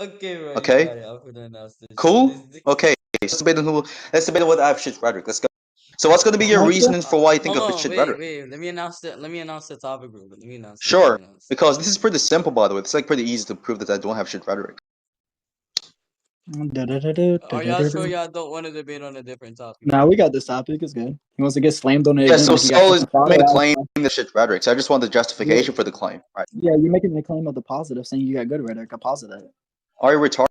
Okay, bro, you Okay, got it. I'm gonna announce this shit. cool. Okay, let's debate on what I have shit rhetoric. Let's go. So what's gonna be your reasoning for why you think Hold of on, shit wait, rhetoric? wait. Let me announce the topic, bro. Let me announce it. Let me Sure, announce it. because this is pretty simple, by the way. It's like pretty easy to prove that I don't have shit rhetoric. Are y'all sure y'all don't want to debate on a different topic? Nah, we got this topic. It's good. He wants to get slammed on it Yeah, again. so Like he got Saul is fucking father making a ass. claim that shit rhetoric. So I just want the Yeah, justification for the claim, right? yeah, you're making the claim of the positive, saying you got good rhetoric. A positive. Are you retarded?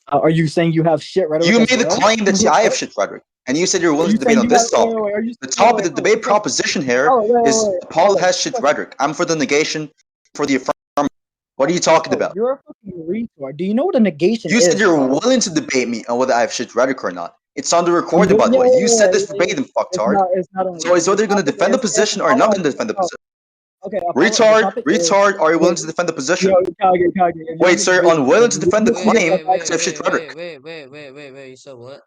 Are you saying you have shit rhetoric You as made the well? claim that I have shit rhetoric, and you said you're Are willing you to debate saying on you have? this topic. Are you? The topic, the debate Quick question. proposition here Oh, is Paul Paulo, has shit rhetoric. I'm for the negation, for the affirmative. What are you talking Paulo, about? you're a fucking retard. Do you know what a negation You said is, you're Paulo? willing to debate me on whether I have shit rhetoric or not. It's on the I'm recording, good. by the Yeah, way. You said this yeah. verbatim, It's fucktard. not. It's not on. So it's The whether you're going to topic defend the is if position or Apollo not has. going to defend the No, position. okay, Apollo. The Retard, topic is. retard, are you willing Wait, to defend the yo, position? Kage, if you Wait, want me to sir, debate you, unwilling to you defend the need to Wait, get claim the wait, fact. wait, because I have shit wait, rhetoric. wait. You said what?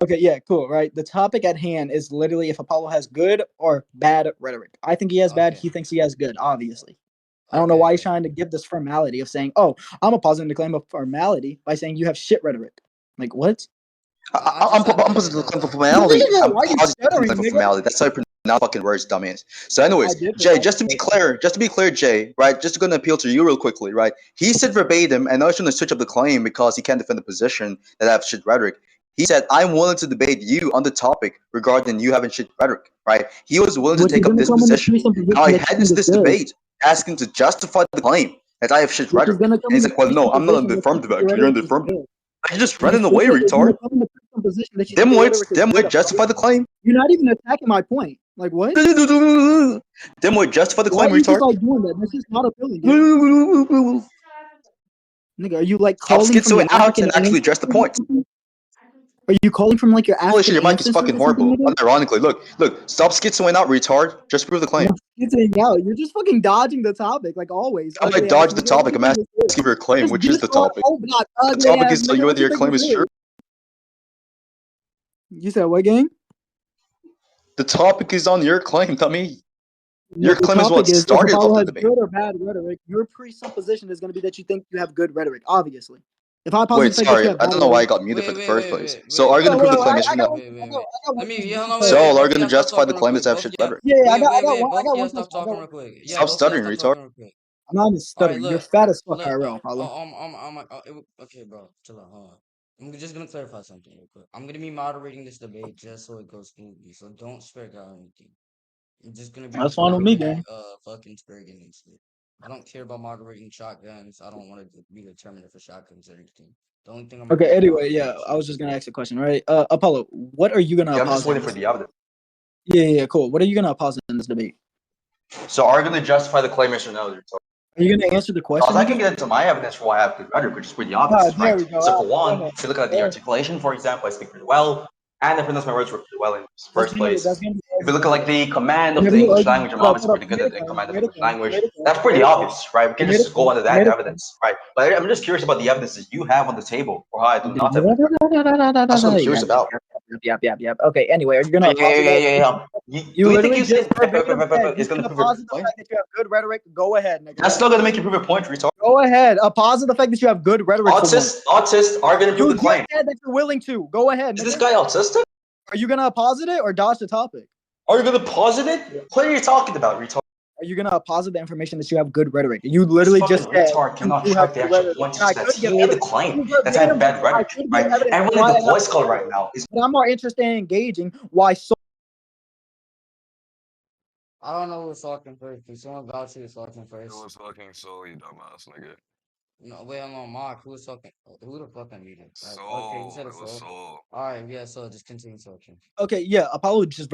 Okay, yeah, cool, right? The topic at hand is literally if Apollo has good or bad rhetoric. I think he has bad. Okay, He thinks he has good. Obviously. I don't know okay, why he's okay. trying to give this formality of saying, "Oh, I'm opposing the claim of formality" by saying you have shit rhetoric. Like what? I'm Okay. positive the claim for Nigga, formality. I'm why you positive the claim stuttering, for nigga? formality. That's how you pronounce fucking words, dumbass. So, I anyways, did Jay, pronounce it. just to be clear, Jay, right? Just going to appeal to you real quickly, right? He said verbatim, and now he's going to switch up the claim because he can't defend the position that I have shit rhetoric. He said, "I'm willing to debate you on the topic regarding you having shit rhetoric." Right? He was willing to Which is take up gonna this come in the position. presupposition Now I that you head think into is this good. debate asking to justify the claim that I have shit Which is rhetoric, gonna and come in he's the like, "Well, no, I'm not in presupposition the that you affirmative. think your Actually, you're in rhetoric the is affirmative." good. I just You running away, stupid. It's retard. gonna come in the presupposition that you think your rhetoric is good. Dimwit, justify the claim. You're not even attacking my point. Like what? Dimwit, justify the Why claim, are you just retard. like doing that? That's just not appealing, gang. Nigga, are you like Stop calling from your schizoing out African and actually address the ancestors or points. something? Are you calling from like your Holy shit, African your mic is ancestors fucking or something, horrible. nigga? Unironically, look, stop schizoing out, retard. Just prove the claim. You're saying out. You're just fucking dodging the topic, like always. How about I Ugly ass dodge the nigga. What do topic? you I'm think asking this is? for your claim, Just which is the discard topic. Oblock, The ugly topic ass is nigga. What whether do you your think claim this is true. is? You said what, gang? The topic is on your claim, not me. No, Your the claim is what topic is if started off Apollo the has debate. good or bad rhetoric, your presupposition is going to be that you think you have good rhetoric, obviously. If I posit Wait, the fact that you sorry, have I bad don't know why I rhetoric, got muted for Wait, the wait, first wait, place. wait, So wait, are you wait, gonna wait, prove wait, the wait, claim? wait, Yes or wait, no? wait, wait, wait. I got Let one me, thing hold to on, say. wait, So are both you of gonna y'all stop justify talking the real claim quick. that I have Both of shit y'all, rhetoric? Yeah, I wait, got, I wait, got wait. one. I Both of got y'all one stop question. I got talking one. real quick. Yeah, Stop both of y'all stuttering, stop retard. talking real quick. I'm not even All right, stuttering. You're look, fat as fuck, look. IRL, Paulo. Okay, bro, chill out. Hold on. I'm just gonna clarify something real quick. I'm gonna be moderating this debate just so it goes smoothly. So don't swear out anything. I'm just gonna be That's fine with me, gang. fucking swearing and shit. I don't care about moderating shotguns. I don't want to be determined for shotguns or anything. The only thing I'm gonna Okay, do is anyway, moderate yeah, this I shit. was just going to ask a question, right? Apollo, what are you going to Yeah, I'm just posit waiting in for this the debate? evidence. Yeah, cool. What are you going to posit in this debate? So are you gonna justify the claim? Yes or no, retard? Are you going to answer the Because question, I nigga? can get into my evidence for why I have good rhetoric, which is pretty Ah, obvious, there right? we go. So for Go one, ahead. if you look at the Go ahead. articulation, for example, I speak pretty well, and I pronounce my words pretty well in the That's first place. gonna be If you look at argumentative. like the command of Whenever the you English argue, language, I'm hold obviously up, pretty you good made at a the claim, command you of made a English claim, you language. made a claim, That's you pretty made a claim, obvious, right? We you can made a just go claim, into you that made a claim. evidence, right? But I'm just curious about the evidence that you have on the table for how I do not have good rhetoric. That's what I'm curious about. Yep. Okay, anyway, are you gonna posit that? You Do you think literally you just said verbatim said is you're gonna gonna prove your posit the point? fact that you have good rhetoric. Go ahead, nigga. That's not gonna make you prove your point, retard. Go ahead. Posit the fact that you have good rhetoric for once. Autists are gonna prove You the just claim. said that you're willing to. Go ahead, Is this nigga. guy autistic? Are you gonna posit it or dodge the topic? Are you gonna posit it? What are you talking about, retard? Are you gonna posit the information that you have good rhetoric? You This literally fucking just said retard you cannot do have track the good actual rhetoric. point. And I That could he give made the evidence. claim You that I have verbatim bad said I rhetoric, could give right? evidence And really, why the I have voice good call rhetoric. right now is But I'm more interested in engaging why so. I don't know who's talking first. Can someone vouch who's talking It first? was fucking Soul, you dumbass nigga. No, wait, hold on, Mark. Who's talking? Who the fuck I'm meeting? Okay, you Soul, said it it's was so. Soul. All right, yeah. So just continue talking. Okay, yeah, Apollo just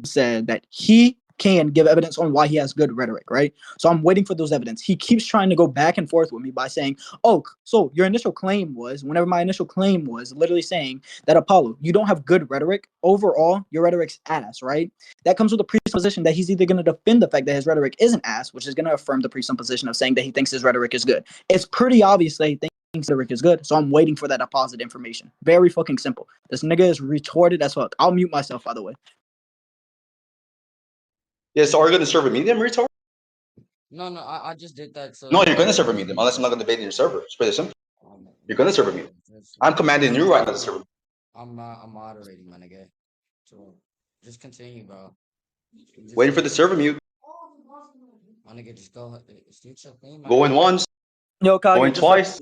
said that he can give evidence on why he has good rhetoric, right? So I'm waiting for those evidence. He keeps trying to go back and forth with me by saying, "Oh, so your initial claim was, whenever my initial claim was literally saying that Apollo, you don't have good rhetoric. Overall, your rhetoric's ass, right? That comes with a presupposition that he's either going to defend the fact that his rhetoric isn't ass, which is going to affirm the presupposition of saying that he thinks his rhetoric is good. It's pretty obvious that he thinks rhetoric is good, so I'm waiting for that opposite information. Very fucking simple. This nigga is retorted as fuck. I'll mute myself, by the way. yeah. So are you gonna serve a medium, retard? No, I just did that. So No, you're gonna serve a medium unless I'm not gonna debate in your server. It's pretty simple. You're gonna serve a mute. I'm commanding you right now to serve a mute. I'm moderating, my nigga. So just continue, bro. Just Waiting for the server mute. my nigga, just go. It's your thing, my Going nigga. once, Yo, going Kage, just twice,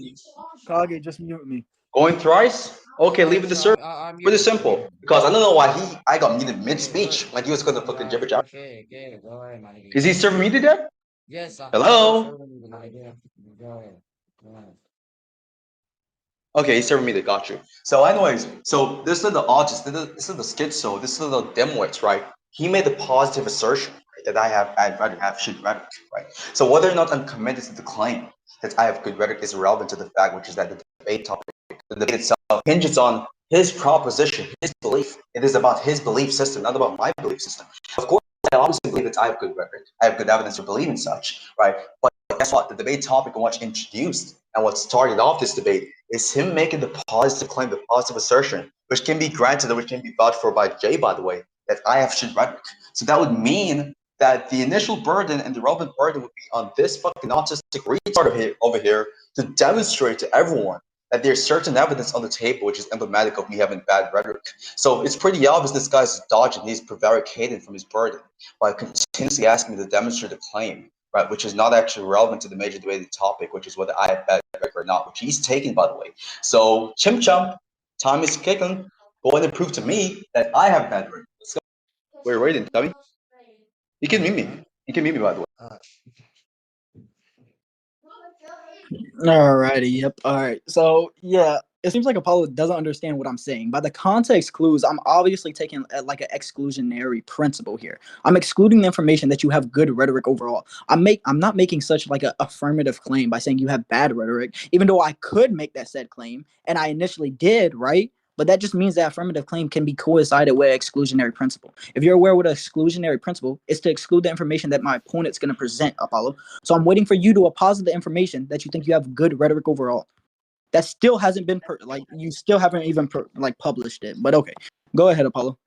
Kage, just mute me. going thrice. Okay, leave Alright, it to sure. server. I'm Pretty muted. simple. Because I don't know why I got muted mid Okay, speech when he was gonna fucking yeah, jibber jabber. okay, go ahead, my nigga. Is he server muted yet? Yes, I'm Hello? serving you, my nigga. Go ahead. Go ahead. Okay, he's serving me the got you. So, anyways, so this little artist, this little schizo, this little dimwit, right? He made a positive assertion right, that I'd rather have shit rhetoric, right? So whether or not I'm committed to the claim that I have good rhetoric is irrelevant to the fact, which is that the debate topic, the debate itself hinges on his proposition, his belief. It is about his belief system, not about my belief system. Of course, I obviously believe that I have good rhetoric. I have good evidence for believing such, right? But guess what? The debate topic and what's introduced and what started off this debate is him making the positive claim, the positive assertion, which can be granted or which can be vouched for by Jay, by the way, that I have shit rhetoric. So that would mean that the initial burden and the relevant burden would be on this fucking autistic retard over here to demonstrate to everyone that there's certain evidence on the table which is emblematic of me having bad rhetoric. So it's pretty obvious this guy's dodging, he's prevaricating from his burden by continuously asking me to demonstrate a claim, right, which is not actually relevant to the major debated topic, which is whether I have bad rhetoric or not, which he's taking, by the way. So, chimp chump, time is kicking. Go ahead and prove to me that I have bad rhetoric. Let's go. We're waiting, Tommy. You can Are mute you me. done? You can mute me, by the way. Alrighty, yep. Alright. So yeah, it seems like Apollo doesn't understand what I'm saying. By the context clues, I'm obviously taking like an exclusionary principle here. I'm excluding the information that you have good rhetoric overall. I'm not making such like an affirmative claim by saying you have bad rhetoric, even though I could make that said claim, and I initially did, right? But that just means that affirmative claim can be coincided with exclusionary principle. If you're aware what an exclusionary principle is, to exclude the information that my opponent's going to present, Apollo. So I'm waiting for you to posit the information that you think you have good rhetoric overall. That still hasn't been like you still haven't even like published it. But okay, go ahead, Apollo.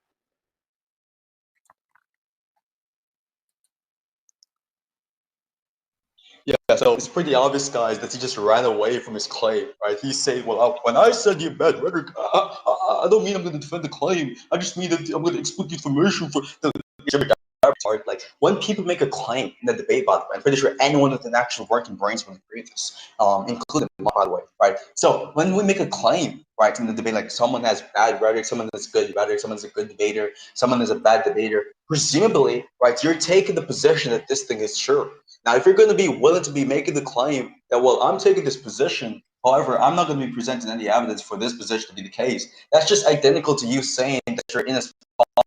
Yeah, so it's pretty obvious, guys, that he just ran away from his claim, right? He said, well, when I said you bad rhetoric, I don't mean I'm going to defend the claim. I just mean that I'm going to exploit the information for the part. Like, when people make a claim in a debate, by the way, I'm pretty sure anyone with an actual working brains will agree with this, including me, by the way, right? So when we make a claim, right, in the debate, like someone has bad rhetoric, someone has good rhetoric, someone's a good debater, someone is a bad debater, presumably, right, you're taking the position that this thing is true. Now, if you're going to be willing to be making the claim that, well, I'm taking this position, however, I'm not going to be presenting any evidence for this position to be the case, that's just identical to you saying that you're in a spot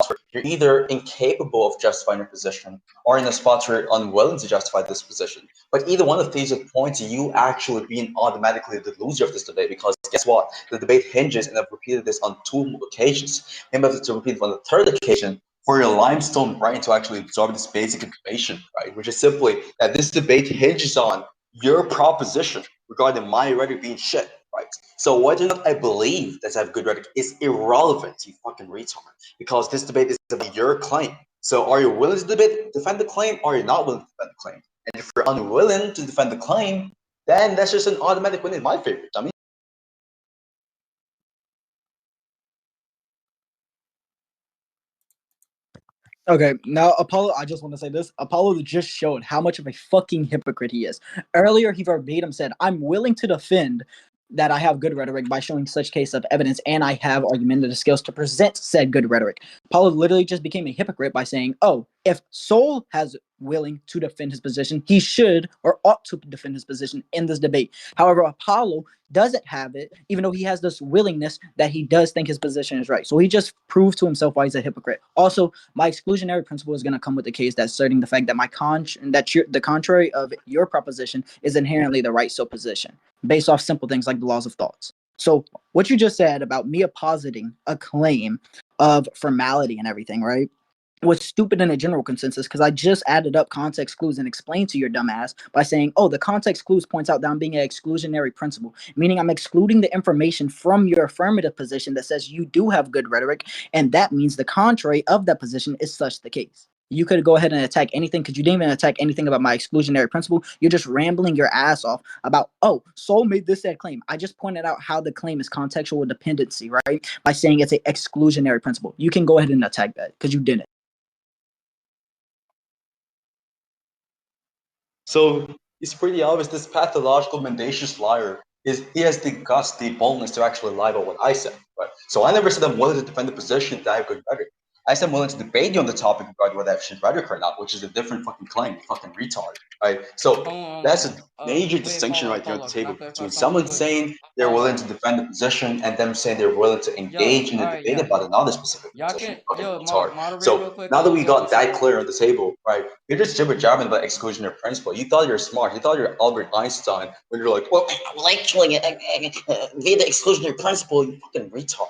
where you're either incapable of justifying your position or in a spot where you're unwilling to justify this position. But either one of these would point to you actually being automatically the loser of this debate, because guess what? The debate hinges, and I've repeated this on 2 occasions. Maybe I have to repeat it on the 3rd occasion, for your limestone brain to actually absorb this basic information, right? Which is simply that this debate hinges on your proposition regarding my rhetoric being shit, right? So whether or not I believe that I have good rhetoric is irrelevant, you fucking retard, because this debate is about your claim. So are you willing to defend the claim, or are you not willing to defend the claim? And if you're unwilling to defend the claim, then that's just an automatic win in my favor. I mean, Okay, now Apollo, I just want to say this. Apollo just showed how much of a fucking hypocrite he is. Earlier, he verbatim said, I'm willing to defend that I have good rhetoric by showing such case of evidence, and I have argumentative skills to present said good rhetoric. Apollo literally just became a hypocrite by saying, oh, if Soul has willing to defend his position, he should or ought to defend his position in this debate. However, Apollo doesn't have it, even though he has this willingness that he does think his position is right. So he just proved to himself why he's a hypocrite. Also, my exclusionary principle is going to come with the case that's asserting the fact that the contrary of your proposition is inherently the right supposition, based off simple things like the laws of thoughts. So what you just said about me positing a claim of formality and everything, right, was stupid in a general consensus, because I just added up context clues and explained to your dumbass by saying, oh, the context clues points out that I'm being an exclusionary principle, meaning I'm excluding the information from your affirmative position that says you do have good rhetoric, and that means the contrary of that position is such the case. You could go ahead and attack anything because you didn't even attack anything about my exclusionary principle. You're just rambling your ass off about, oh, Soul made this said claim. I just pointed out how the claim is contextual dependency, right? By saying it's an exclusionary principle. You can go ahead and attack that because you didn't. So it's pretty obvious this pathological mendacious liar he has the guts, the boldness to actually lie about what I said. Right? So I never said I'm willing to defend the position that I have good rhetoric. I said I'm willing to debate you on the topic regarding whether I have shit rhetoric or not, which is a different fucking claim, you fucking retard. Right? So that's a major Wait, distinction right there on the Paulo, can I table clarify between something real someone quick? saying they're willing to Paulo, defend the position and them saying they're willing to yo, engage in a all right, debate yeah, about another specific y'all position. can, Fucking yo, retard. moderate real So quick now that though, we yo. got that So clear on the table, right? You're just jibber jabbing about exclusionary principle. You thought you're smart. You thought you're Albert Einstein when you're like, well, actually, via the exclusionary principle, you fucking retard.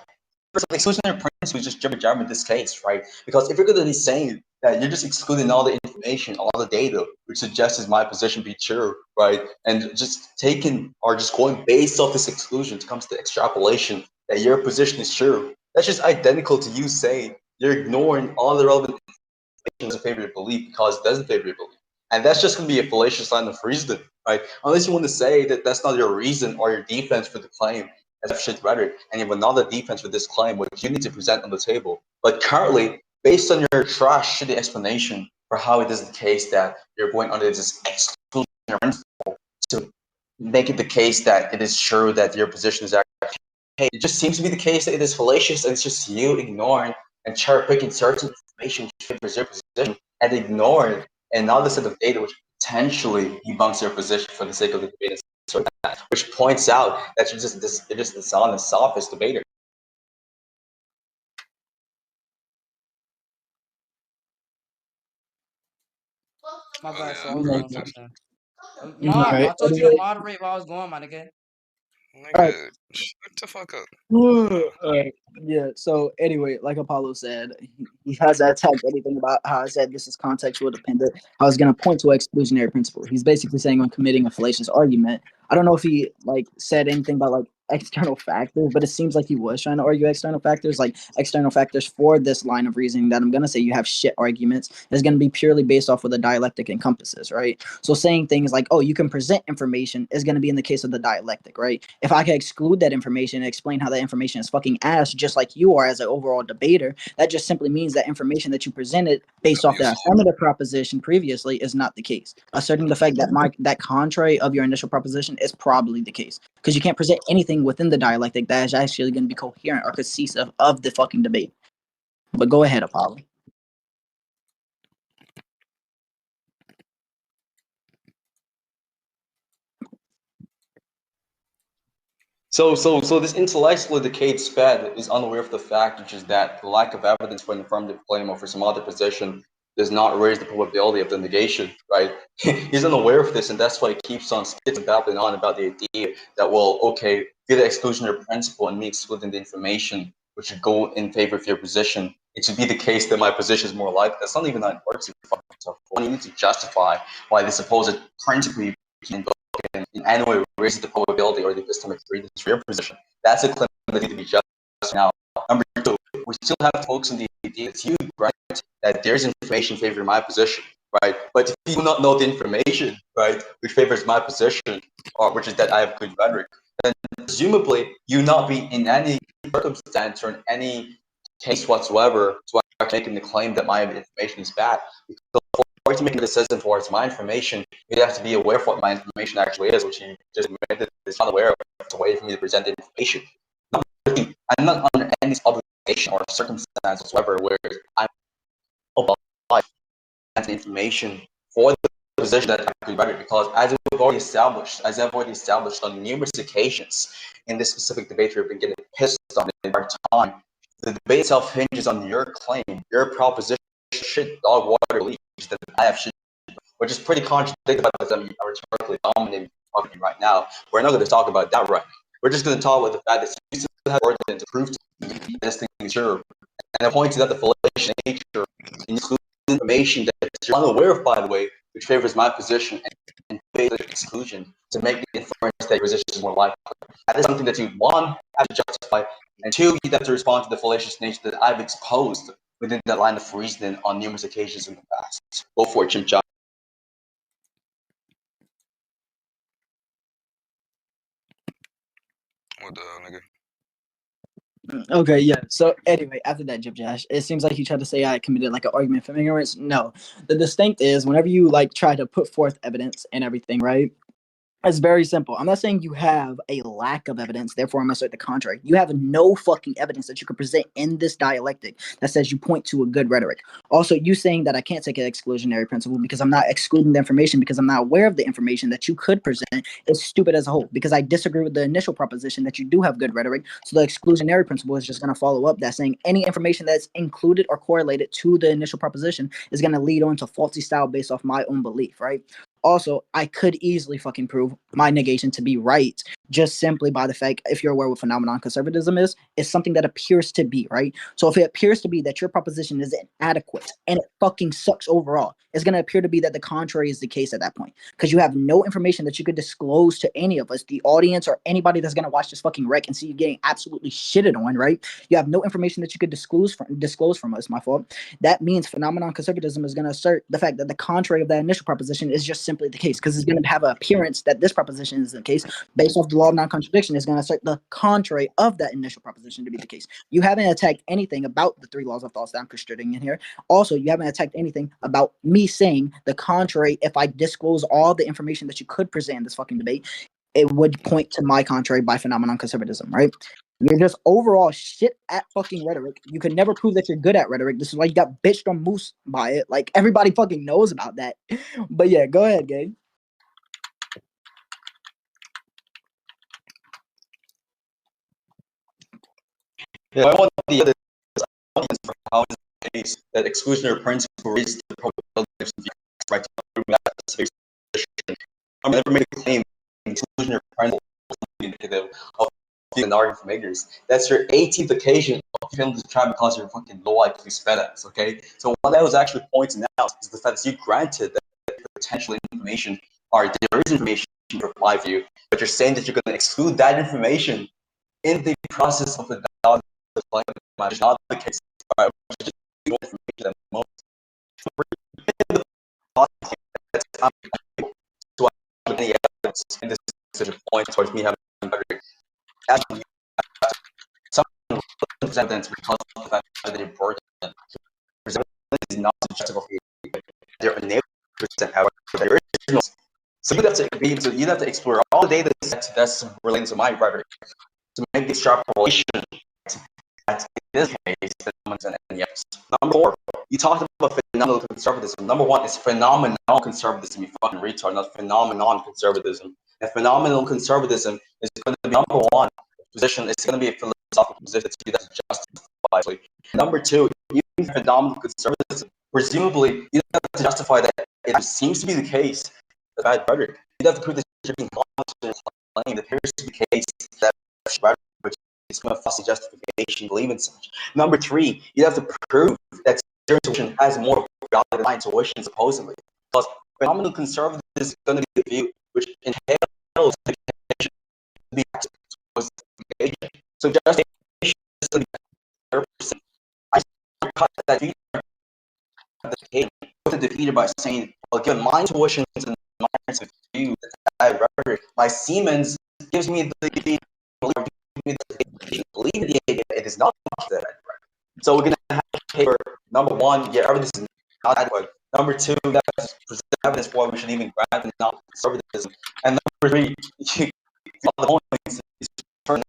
First, the exclusionary principle is just jibber jabbing in this case, right? Because if you're going to be saying that you're just excluding all the information, all the data, which suggests my position be true, right? And just taking or just going based off this exclusion to come to the extrapolation that your position is true, that's just identical to you saying you're ignoring all the relevant doesn't favor your belief because it doesn't favor your belief. And that's just going to be a fallacious line of reasoning, right? Unless you want to say that that's not your reason or your defense for the claim as shit rhetoric, and you have another defense for this claim, which you need to present on the table. But currently, based on your trash shitty explanation for how it is the case that you're going under this exclusionary principle to make it the case that it is true that your position is actually, hey, it just seems to be the case that it is fallacious and it's just you ignoring and cherry picking certain information to preserve position and ignoring another set of data which potentially debunks your position for the sake of the debate, which points out that you're just dishonest, sophist debater. my Oh bad, so I yeah, was bro. doing something. All Mom, right. I told you to moderate while I was going, my nigga. All right. Nigga, shut the fuck up. Yeah. So anyway, like Apollo said, he hasn't attacked anything about how I said this is contextual dependent. I was going to point to exclusionary principle. He's basically saying I'm committing a fallacious argument. I don't know if he like said anything about like external factors, but it seems like he was trying to argue external factors, like external factors for this line of reasoning that I'm going to say you have shit arguments is going to be purely based off what the dialectic encompasses, right? So saying things like, oh, you can present information is going to be in the case of the dialectic, right? If I can exclude that information and explain how that information is fucking ass, just like you are as an overall debater, that just simply means that information that you presented based off the Abusive. affirmative proposition previously is not the case. Asserting the fact that that contrary of your initial proposition is probably the case. Because you can't present anything within the dialectic that is actually going to be coherent or cohesive of the fucking debate. But go ahead, Apollo. So this intellectually decayed sped is unaware of the fact, which is that the lack of evidence for an affirmative claim or for some other position does not raise the probability of the negation, right? He's unaware of this, and that's why he keeps on spitting and babbling on about the idea that, well, okay, via the exclusionary principle and me excluding the information which should go in favor of your position, it should be the case that my position is more likely. That's not even how it works. You need to justify why the supposed principle in any way raises the probability or the epistemic credence for your position. That's a claim that needs to be justified now. Number two, we still have folks in the idea that's huge, right? That there's information favoring my position, right? But if you do not know the information, right, which favors my position, or which is that I have good rhetoric, then presumably you not be in any circumstance or in any case whatsoever to actually making the claim that my information is bad. Because for you to make a decision towards my information, you have to be aware of what my information actually is, which you just admitted is not aware of. It's a way for me to present the information. I'm not under any obligation or circumstance whatsoever where I'm obliged to present the information for the position that I could write, because as I've already established on numerous occasions in this specific debate, we've been getting pissed on in our time. The debate itself hinges on your claim, your proposition, shit dog water beliefs that I have shit, which is pretty contradictory by the time are rhetorically dominating talking right now. We're not going to talk about that right now. We're just going to talk about the fact that you still have ordinance to prove to me this thing is true. And I pointed out the fallacious nature includes information that you're unaware of, by the way, which favors my position and favors exclusion to make the inference that your position is more likely. That is something that you, one, have to justify, and two, you have to respond to the fallacious nature that I've exposed within that line of reasoning on numerous occasions in the past. Go for it, Chimchar. What the hell, nigga? Okay, yeah. So anyway, after that, Jib Josh, it seems like you tried to say I committed like an argument from ignorance. No, the distinct is whenever you like try to put forth evidence and everything, right? It's very simple. I'm not saying you have a lack of evidence, therefore I'm assert the contrary. You have no fucking evidence that you can present in this dialectic that says you point to a good rhetoric. Also, you saying that I can't take an exclusionary principle because I'm not excluding the information because I'm not aware of the information that you could present is stupid as a whole. Because I disagree with the initial proposition that you do have good rhetoric. So the exclusionary principle is just going to follow up that saying any information that's included or correlated to the initial proposition is going to lead on to faulty style based off my own belief, right? Also, I could easily fucking prove my negation to be right just simply by the fact, if you're aware what phenomenon conservatism is, it's something that appears to be, right? So if it appears to be that your proposition is inadequate and it fucking sucks overall, it's going to appear to be that the contrary is the case at that point. Because you have no information that you could disclose to any of us, the audience or anybody that's going to watch this fucking wreck and see you getting absolutely shitted on, right? You have no information that you could disclose from us, my fault. That means phenomenon conservatism is going to assert the fact that the contrary of that initial proposition is just simply the case because it's going to have an appearance that this proposition is the case based off the law of non-contradiction is going to assert the contrary of that initial proposition to be the case. You haven't attacked anything about the three laws of thoughts that I'm constricting in here. Also, you haven't attacked anything about me saying the contrary. If I disclose all the information that you could present in this fucking debate, it would point to my contrary by phenomenon conservatism, right? You're just overall shit at fucking rhetoric. You could never prove that you're good at rhetoric. This is why you got bitched on Moose by it. Like everybody fucking knows about that. But yeah, go ahead, Gabe. Yeah, I want the other audience for how is the case that exclusionary principle raises the probability of some right to prove that specific position. I never made a claim exclusionary principle is indicative of an argument from ignorance. That's your 18th occasion of failing to try because you're fucking low IQ sped-ups, okay? So what I was actually pointing out is the fact that you granted that potential information or there is information to provide for you, but you're saying that you're going to exclude that information in the process of a dialogue, which is not the case. Right? Which is just more information than most. That's unable to have any evidence in this such a point towards me having actually some evidence because of the fact that they're important. Evidence is not suggestive of they're unable to present however the originals. So you'd have to explore all the data sets that's related to my rhetoric to make the extrapolation that in this case, phenomenon and yes. Number 4, you talked about phenomenal conservatism. Number 1 is phenomenal conservatism. You fucking retard, not phenomenon conservatism. And phenomenal conservatism is going to be number 1 position. It's going to be a philosophical position that's justified. Number 2, even phenomenal conservatism. Presumably, you have to justify that it seems to be the case. The bad rhetoric. You have to prove that you're being constant claim that appears to be the case that rhetoric is going to fussy justification, believe in such. Number 3, you have to prove that your intuition has more value than my intuition, supposedly. Because phenomenal conservatism is going to be the view which entails justification to be justification. So justification is going to be 100%. I cut that view defeated by saying, well, given my intuitions and my view that I rhetoric, my Siemens gives me the believe in the idea it is not that. So we're going to have paper number 1, yeah, evidence is not adequate. Number 2, that's evidence for we should even grant non-conservatism. And number 3, all the points is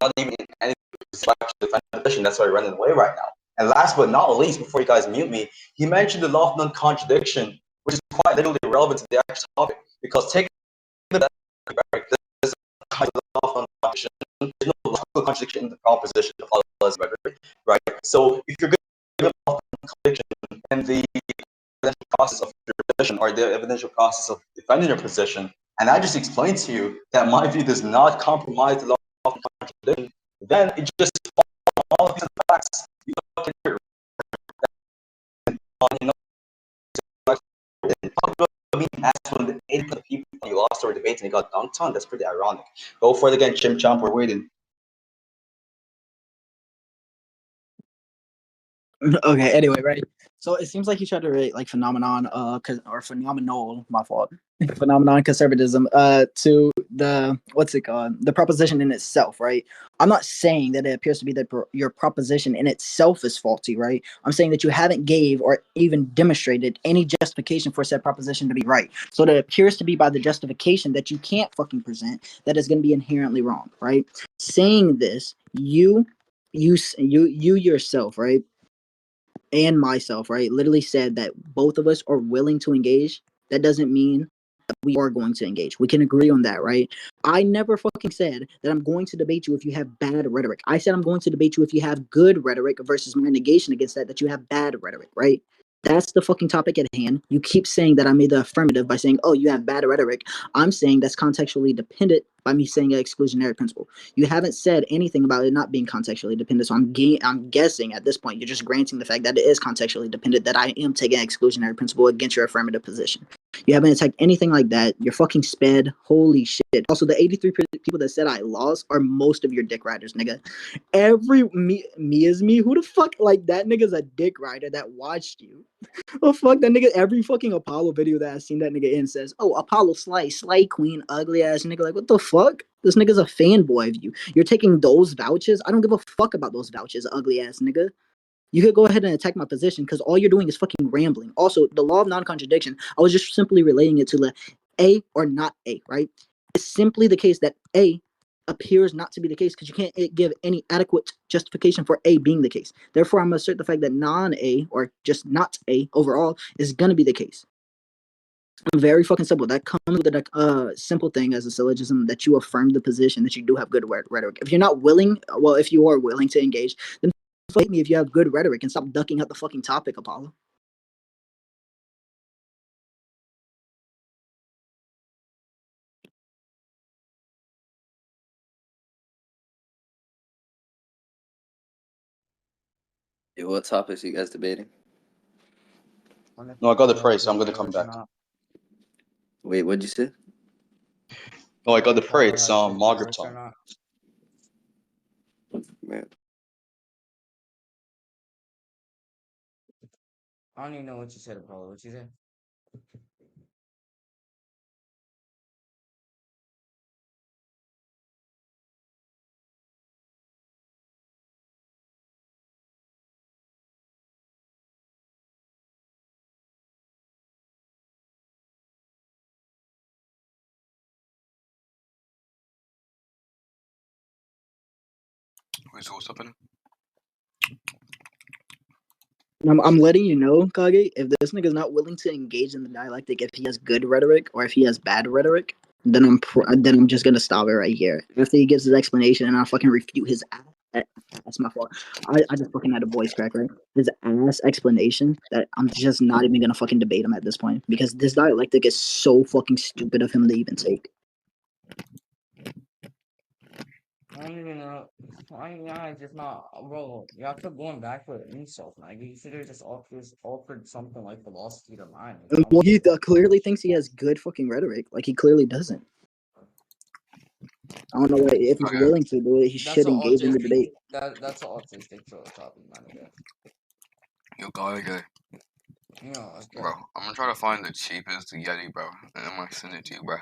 not even any position. That's why I'm running away right now. And last but not least, before you guys mute me, he mentioned the law of non-contradiction, which is quite literally relevant to the actual topic. Because take the there's a law of non-contradiction. There's no logical contradiction in the proposition of all rhetoric, right? So if you're good at contradiction and the evidential process of your position or the evidential process of defending your position, and I just explained to you that my view does not compromise the law of contradiction, then it just all these facts. You know, being asked from the 80% of people you lost or debates and you got dunked on. That's pretty ironic. Go for it again, Chim Chomp. We're waiting. Okay. Anyway, right. So it seems like you tried to relate like phenomenon, or phenomenal. My fault. Phenomenon conservatism, to the what's it called? The proposition in itself, right? I'm not saying that it appears to be that your proposition in itself is faulty, right? I'm saying that you haven't gave or even demonstrated any justification for said proposition to be right. So that it appears to be by the justification that you can't fucking present that is going to be inherently wrong, right? Saying this, you yourself, right? And myself, right, literally said that both of us are willing to engage. That doesn't mean that we are going to engage. We can agree on that, right? I never fucking said that I'm going to debate you if you have bad rhetoric. I said I'm going to debate you if you have good rhetoric versus my negation against that you have bad rhetoric, right? That's the fucking topic at hand. You keep saying that I made the affirmative by saying, oh, you have bad rhetoric. I'm saying that's contextually dependent by me saying an exclusionary principle. You haven't said anything about it not being contextually dependent. So I'm guessing at this point you're just granting the fact that it is contextually dependent, that I am taking an exclusionary principle against your affirmative position. You haven't attacked anything like that. You're fucking sped. Holy shit. Also, the 83 people that said I lost are most of your dick riders, nigga. Me is me. Who the fuck, like, that nigga's a dick rider that watched you. Oh fuck, that nigga, every fucking Apollo video that I've seen that nigga in says, oh, Apollo Slay Queen, ugly ass nigga. Like, what the fuck? This nigga's a fanboy of you. You're taking those vouchers? I don't give a fuck about those vouchers, ugly ass nigga. You could go ahead and attack my position because all you're doing is fucking rambling. Also, the law of non-contradiction, I was just simply relating it to the A or not A, right? It's simply the case that A appears not to be the case because you can't give any adequate justification for A being the case. Therefore, I'm going to assert the fact that non-A or just not A overall is going to be the case. Very fucking simple. That comes with a simple thing as a syllogism that you affirm the position that you do have good rhetoric. If you're not willing, well, if you are willing to engage, then fight me if you have good rhetoric and stop ducking out the fucking topic, Apollo. Yeah, what topics you guys debating? No, I got the praise, so I'm gonna come back. Wait, what'd you say? No, I got the Apollo praise. has good Margaret rhetoric or Tom. not? Man, I don't even know what you said, Apollo. What you said? Wait, so what's happening? I'm letting you know, Kage, if this nigga's not willing to engage in the dialectic, if he has good rhetoric or if he has bad rhetoric, then I'm just gonna stop it right here. After he gives his explanation and I fucking refute his ass, that's my fault. I just fucking had a voice crack, right? His ass explanation that I'm just not even gonna fucking debate him at this point because this dialectic is so fucking stupid of him to even take. I don't even know. Why y'all just not, bro? Y'all kept going back with insult. Like you should have just offered something like philosophy to mine. Like, Well, he conversation. clearly thinks he has good fucking rhetoric. Like he clearly doesn't. I don't know why. If he's Okay. willing to do it, he That's should an engage in the autistic. debate. That's an autistic topic, my nigga. Yo, okay. You know, it's good. Bro, I'm gonna try to find the cheapest Yeti, bro. And I'm gonna send it to you, bro.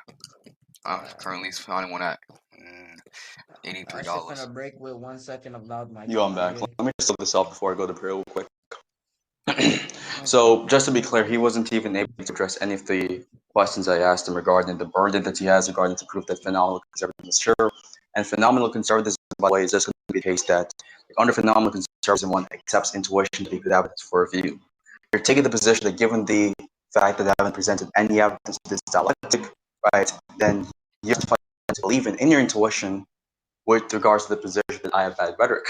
I'm Alright. currently finding one at I $83. should finna break with 1 second of loud mic. Yo, I'm back. Okay. Let me just look this up before I go to prayer real quick. So, just to be clear, he wasn't even able to address any of the questions I asked him regarding the burden that he has regarding to prove that phenomenal conservatism is true. And phenomenal conservatism, by the way, is just going to be the case that under phenomenal conservatism, one accepts intuition to be good evidence for review. You're taking the position that given the fact that I haven't presented any evidence to this dialectic, right, then you have to believe in your intuition with regards to the position that I have bad rhetoric.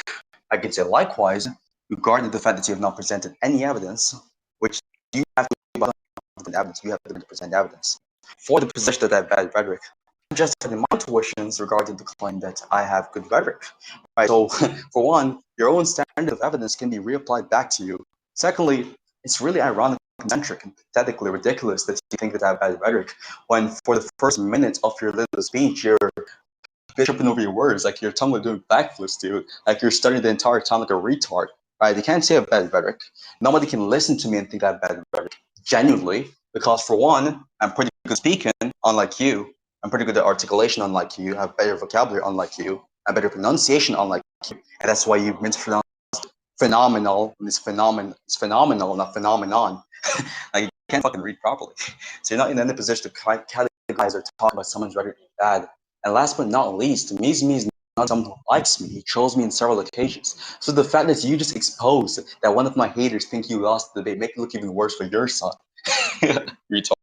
I can say likewise, regarding the fact that you have not presented any evidence, which you have to present evidence, you have to present evidence for the position that I have bad rhetoric. I'm just in my intuitions regarding the claim that I have good rhetoric. Right. So, for one, your own standard of evidence can be reapplied back to you. Secondly, it's really ironic, eccentric, and pathetically ridiculous that you think that I have bad rhetoric when, for the first minute of your little speech, you're tripping over your words, like your tongue was doing backflips, dude. Like you're studying the entire time like a retard. right? They can't say I have bad rhetoric. Nobody can listen to me and think I have bad rhetoric, genuinely, because for one, I'm pretty good speaking, unlike you. I'm pretty good at articulation, unlike you. I have better vocabulary, unlike you. I have better pronunciation, unlike you, and that's why you mispronounce phenomenal. And it's phenomenal, not phenomenon. Like you can't fucking read properly, so you're not in any position to categorize or talk about someone's rhetoric bad. And last but not least, me is not someone who likes me. He chose me on several occasions. So the fact that you just exposed that one of my haters think you lost the debate make it look even worse for your son. Retard.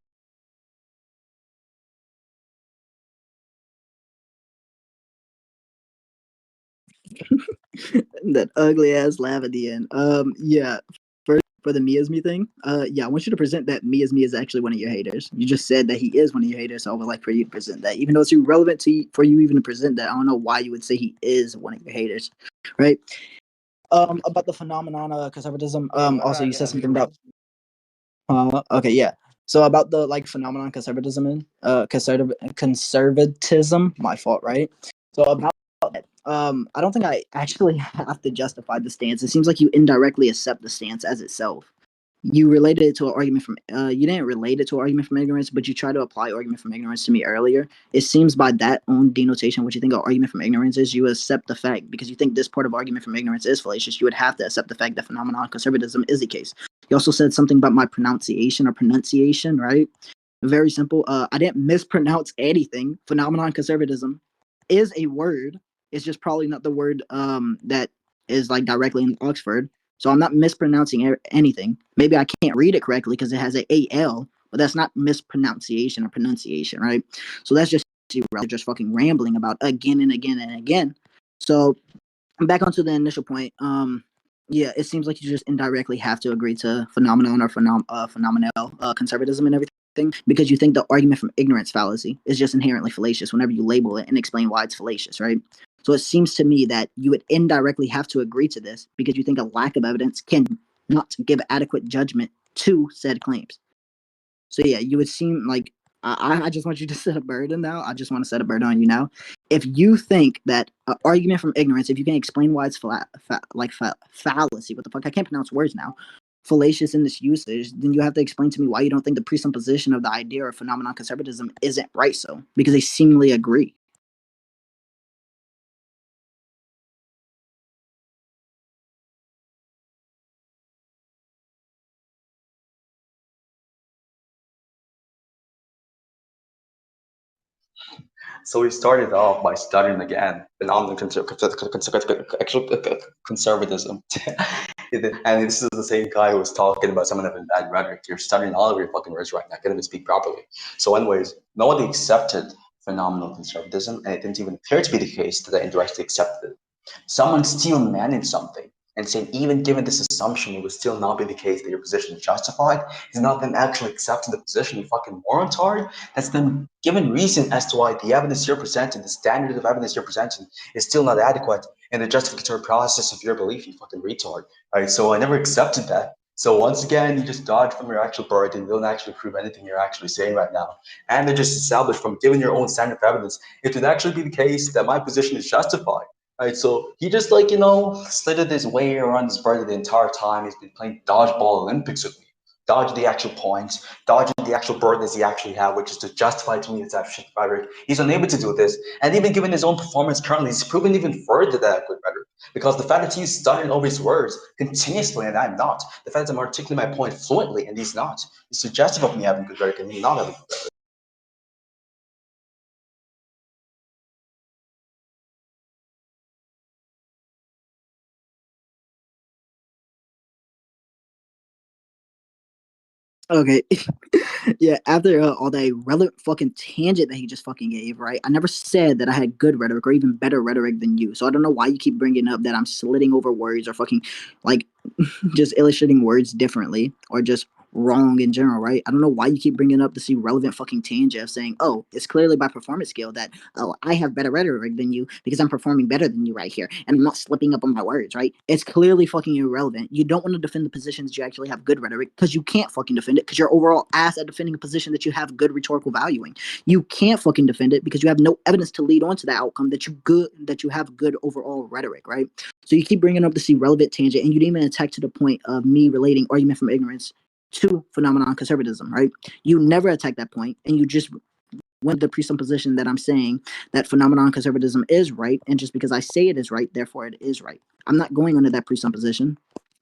That ugly ass laugh at the end. Yeah. First, for the me is me thing. Yeah, I want you to present that me is actually one of your haters. You just said that he is one of your haters, so I would like for you to present that. Even though it's irrelevant for you even to present that, I don't know why you would say he is one of your haters, right? About the phenomenon of conservatism. Also you said something about. Okay, yeah. So about the like phenomenon conservatism and conservatism. My fault, right? So about that, I don't think I actually have to justify the stance. It seems like you indirectly accept the stance as itself. You related it to an argument from you didn't relate it to an argument from ignorance, but you tried to apply argument from ignorance to me earlier. It seems by that own denotation, what you think an argument from ignorance is, you accept the fact because you think this part of argument from ignorance is fallacious. You would have to accept the fact that phenomenon conservatism is the case. You also said something about my pronunciation, right? Very simple. I didn't mispronounce anything. Phenomenon conservatism is a word. It's just probably not the word that is like directly in Oxford. So I'm not mispronouncing anything. Maybe I can't read it correctly because it has a AL, but that's not mispronunciation or pronunciation, right? So that's just fucking rambling about again and again and again. So back onto the initial point. Yeah, it seems like you just indirectly have to agree to phenomenon or phenomenal conservatism and everything because you think the argument from ignorance fallacy is just inherently fallacious whenever you label it and explain why it's fallacious, right? So it seems to me that you would indirectly have to agree to this because you think a lack of evidence can not give adequate judgment to said claims. So yeah, you would seem like I just want you to set a burden now. I just want to set a burden on you now. If you think that argument from ignorance, if you can explain why it's fallacy, what the fuck? I can't pronounce words now. Fallacious in this usage, then you have to explain to me why you don't think the presupposition of the idea of phenomenon conservatism isn't right. So because they seemingly agree. So we started off by studying again phenomenal conservatism. And this is the same guy who was talking about someone having bad rhetoric. You're studying all of your fucking words right now. I can't even speak properly. So, anyways, nobody accepted phenomenal conservatism, and it didn't even appear to be the case that I indirectly accepted it. Someone still managed something and saying, even given this assumption, it would still not be the case that your position is justified, is not them actually accepting the position, you fucking morons. That's them given reason as to why the evidence you're presenting, the standard of evidence you're presenting, is still not adequate in the justificatory process of your belief, you fucking retard. Right? So I never accepted that. So once again, you just dodge from your actual burden. You don't actually prove anything you're actually saying right now. And they just established from giving your own standard of evidence, it would actually be the case that my position is justified. Right, so he just slitted his way around his brother the entire time. He's been playing dodgeball Olympics with me, dodging the actual points, dodging the actual burdens he actually had, which is to justify to me his shit rhetoric. He's unable to do this, and even given his own performance currently, he's proven even further that good rhetoric. Because the fact that he's studying over his words continuously and I'm not, the fact that I'm articulating my point fluently and he's not, is suggestive of me having good rhetoric and him not having good rhetoric. Okay. Yeah, after all that relevant fucking tangent that he just fucking gave, right? I never said that I had good rhetoric or even better rhetoric than you. So I don't know why you keep bringing up that I'm slitting over words or fucking like just illustrating words differently or just wrong in general, right? I don't know why you keep bringing up this irrelevant fucking tangent of saying, oh, it's clearly by performance skill that, oh, I have better rhetoric than you because I'm performing better than you right here, and I'm not slipping up on my words, right? It's clearly fucking irrelevant. You don't want to defend the position that you actually have good rhetoric because you can't fucking defend it because you're overall ass at defending a position that you have good rhetorical valuing. You can't fucking defend it because you have no evidence to lead on to the outcome that you have good overall rhetoric, right? So you keep bringing up this irrelevant tangent, and you didn't even attack to the point of me relating argument from ignorance to phenomenon conservatism, right? You never attack that point, and you just went the presupposition that I'm saying that phenomenon conservatism is right, and just because I say it is right, therefore it is right. I'm not going under that presupposition.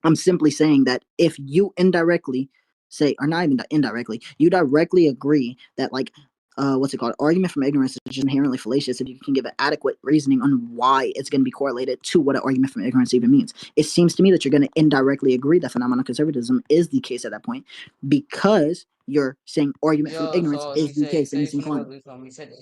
I'm simply saying that if you indirectly say, or not even indirectly, you directly agree that, like, what's it called? Argument from ignorance is just inherently fallacious if you can give an adequate reasoning on why it's going to be correlated to what an argument from ignorance even means. It seems to me that you're going to indirectly agree that phenomenon conservatism is the case at that point because you're saying argument from Yo, ignorance so is the he case in the said same something claim. about this. He said